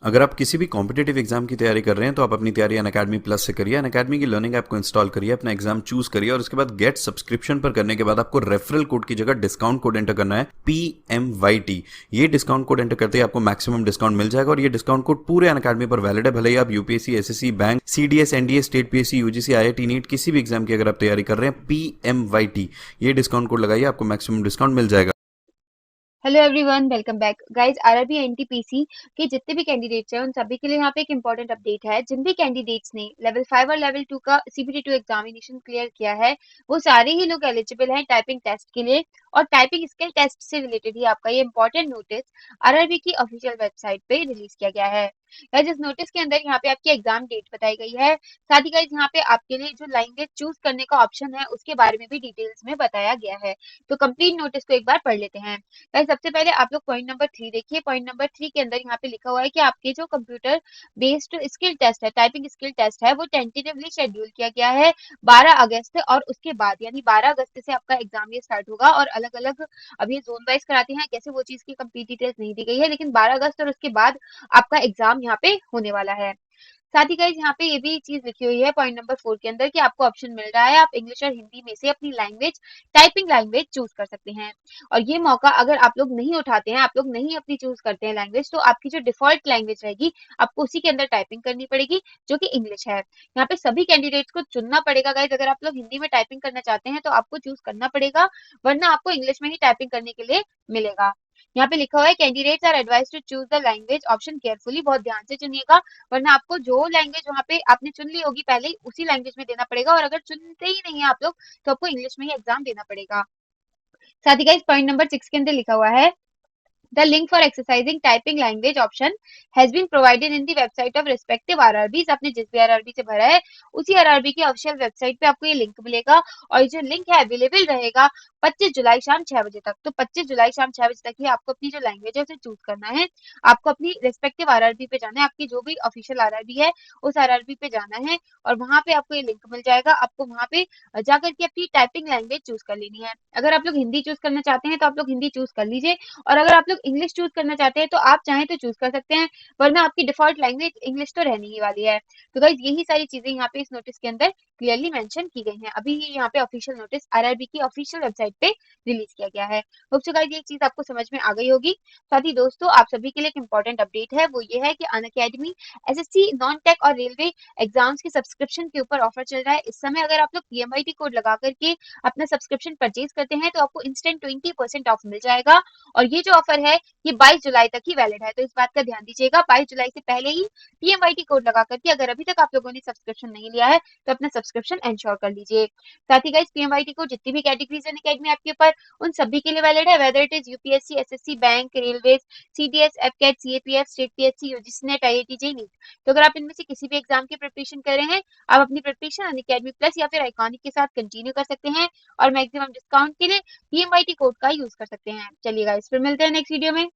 अगर आप किसी भी कॉम्पिटेटिव एग्जाम की तैयारी कर रहे हैं तो आप अपनी तैयारी अनअकैडमी प्लस से करिए। अनअकैडमी की लर्निंग ऐप को इंस्टॉल करिए, अपना एग्जाम चूज करिए और उसके बाद गेट सब्सक्रिप्शन पर करने के बाद आपको रेफरल कोड की जगह डिस्काउंट कोड एंटर करना है, PMYT। ये डिस्काउंट कोड एंटर करते ही आपको मैक्सिमम डिस्काउंट मिल जाएगा और ये डिस्काउंट कोड पूरे अनअकैडमी पर वैलिड है। भले ही आप UPSC, SSC, bank, CDS, NDA, state PSC, UGC, IIT, NEET किसी भी एग्जाम की अगर आप तैयारी कर रहे हैं, PMYT ये डिस्काउंट कोड लगाइए, आपको मैक्सिमम डिस्काउंट मिल जाएगा। Hello everyone, welcome back guys. RRB NTPC के जितने भी कैंडिडेट्स हैं उन सभी के लिए यहाँ पे एक इंपॉर्टेंट अपडेट है। जिन भी कैंडिडेट्स ने लेवल 5 और लेवल 2 का CPT 2 एग्जामिनेशन क्लियर किया है वो सारे ही लोग एलिजिबल हैं टाइपिंग टेस्ट के लिए। और टाइपिंग स्किल टेस्ट से रिलेटेड ही आपका ये इंपॉर्टेंट नोटिस आरआरबी की ऑफिशियल वेबसाइट पे रिलीज किया गया है। गाइस, इस नोटिस के अंदर यहाँ पे आपकी एग्जाम डेट बताई गई है। साथ ही गाइस यहाँ पे आपके लिए जो लैंग्वेज चूज करने का ऑप्शन है उसके बारे में भी डिटेल्स में बताया गया है। तो कंप्लीट नोटिस को एक बार पढ़ लेते हैं। गाइस, सबसे पहले आप लोग पॉइंट नंबर 3 देखिए। पॉइंट नंबर 3 के अंदर यहाँ पे लिखा हुआ है कि आपके जो कंप्यूटर बेस्ड स्किल टेस्ट है, टाइपिंग स्किल टेस्ट है, वो टेंटेटिवली शेड्यूल किया गया है 12 अगस्त और उसके बाद यानी 12 अगस्त से आपका एग्जाम ये स्टार्ट होगा। और अलग अलग अभी जोन वाइज कराते हैं कैसे, वो चीज की कंप्लीट डिटेल्स नहीं दी गई है, लेकिन 12 अगस्त और उसके बाद आपका एग्जाम यहाँ पे होने वाला है। साथ ही गाइस यहाँ पे ये भी चीज लिखी हुई है पॉइंट नंबर 4 के अंदर कि आपको ऑप्शन मिल रहा है आप इंग्लिश और हिंदी में से अपनी लैंग्वेज, टाइपिंग लैंग्वेज चूज कर सकते हैं। और ये मौका अगर आप लोग नहीं उठाते हैं, आप लोग नहीं अपनी चूज करते हैं लैंग्वेज, तो आपकी जो डिफॉल्ट लैंग्वेज रहेगी आपको उसी के अंदर टाइपिंग करनी पड़ेगी, जो कि इंग्लिश है। यहाँ पे सभी कैंडिडेट्स को चुनना पड़ेगा गाइज। अगर आप लोग हिंदी में टाइपिंग करना चाहते हैं तो आपको चूज करना पड़ेगा, वरना आपको इंग्लिश में ही टाइपिंग करने के लिए मिलेगा। यहाँ पे लिखा हुआ है candidates are advise to choose the language option carefully. बहुत ध्यान से चुनिएगा, वरना आपको जो लैंग्वेज वहाँ पे आपने चुन ली होगी पहले ही उसी लैंग्वेज में देना पड़ेगा। और अगर चुनते ही नहीं है आप लोग तो आपको इंग्लिश में ही एग्जाम देना पड़ेगा। साथ ही गाइस पॉइंट नंबर 6 के अंदर लिखा हुआ है The link for exercising typing language option has been provided in the website of respective RRBs। आपने जिस भी आरआरबी से भरा है उसी आरआरबी की ऑफिशियल वेबसाइट पे आपको ये लिंक मिलेगा। और ये जो लिंक है अवेलेबल रहेगा 25 जुलाई शाम 6 बजे तक। तो 25 जुलाई शाम 6 बजे तक ही आपको अपनी जो लैंग्वेज है उसे चूज करना है। आपको अपनी रेस्पेक्टिव आरआरबी पे जाना है, आपकी जो भी ऑफिशियल आरआरबी है उस आरआरबी पे जाना है और वहां पे आपको ये लिंक मिल जाएगा। आपको वहां पे जाकर के अपनी टाइपिंग लैंग्वेज चूज कर लेनी है। अगर आप लोग हिंदी चूज करना चाहते हैं तो आप लोग हिंदी चूज कर लीजिए, और अगर आप लोग इंग्लिश चूज करना चाहते हैं तो आप चाहें तो चूज कर सकते हैं, वरना आपकी डिफॉल्ट लैंग्वेज इंग्लिश तो रहने ही वाली है। तो गाइज यही सारी चीजें यहाँ पे इस नोटिस के अंदर क्लियरली मेंशन की गई हैं। अभी ही यहाँ पे ऑफिशियल नोटिस आरआरबी की ऑफिशियल वेबसाइट पे रिलीज किया गया है। होप सो गाइज ये चीज आपको समझ में आ गई होगी। साथ ही दोस्तों आप सभी के लिए एक इंपॉर्टेंट अपडेट है, वो ये है कि अनअकैडमी एसएससी, नॉन टेक और रेलवे एग्जाम्स के सब्सक्रिप्शन के ऊपर ऑफर चल रहा है। इस समय अगर आप लोग PMIT कोड लगा करके अपना सब्सक्रिप्शन परचेज करते हैं तो आपको इंस्टेंट 20% ऑफ मिल जाएगा। और ये जो ऑफर है ये 22 जुलाई तक ही वैलिड है, तो इस बात का ध्यान दीजिएगा। 22 जुलाई से पहले ही PMIT कोड लगा करके अगर अभी तक आप लोगों ने सब्सक्रिप्शन नहीं लिया है तो अपना सब्सक्रिप्शन एंश्योर कर लीजिए। साथ ही गाइस PMIT को जितनी भी कैटेगरीज अकेडमी आपके ऊपर उन सभी के लिए वैलिड है, whether it is UPSC, SSC, bank, railway, CDS, AFCAT, CAPF, state PSC, UGC NET, IIT, JE NEET. तो अगर आप इनमें से किसी भी एग्जाम की प्रिपरेशन कर रहे हैं, आप अपनी प्रिपरेशन अनअकैडमी प्लस या फिर आइकॉनिक के साथ कंटिन्यू कर सकते हैं और मैक्सिमम डिस्काउंट के लिए PMIT कोड का यूज कर सकते हैं। चलिए गाइस, फिर मिलते हैं नेक्स्ट वीडियो में।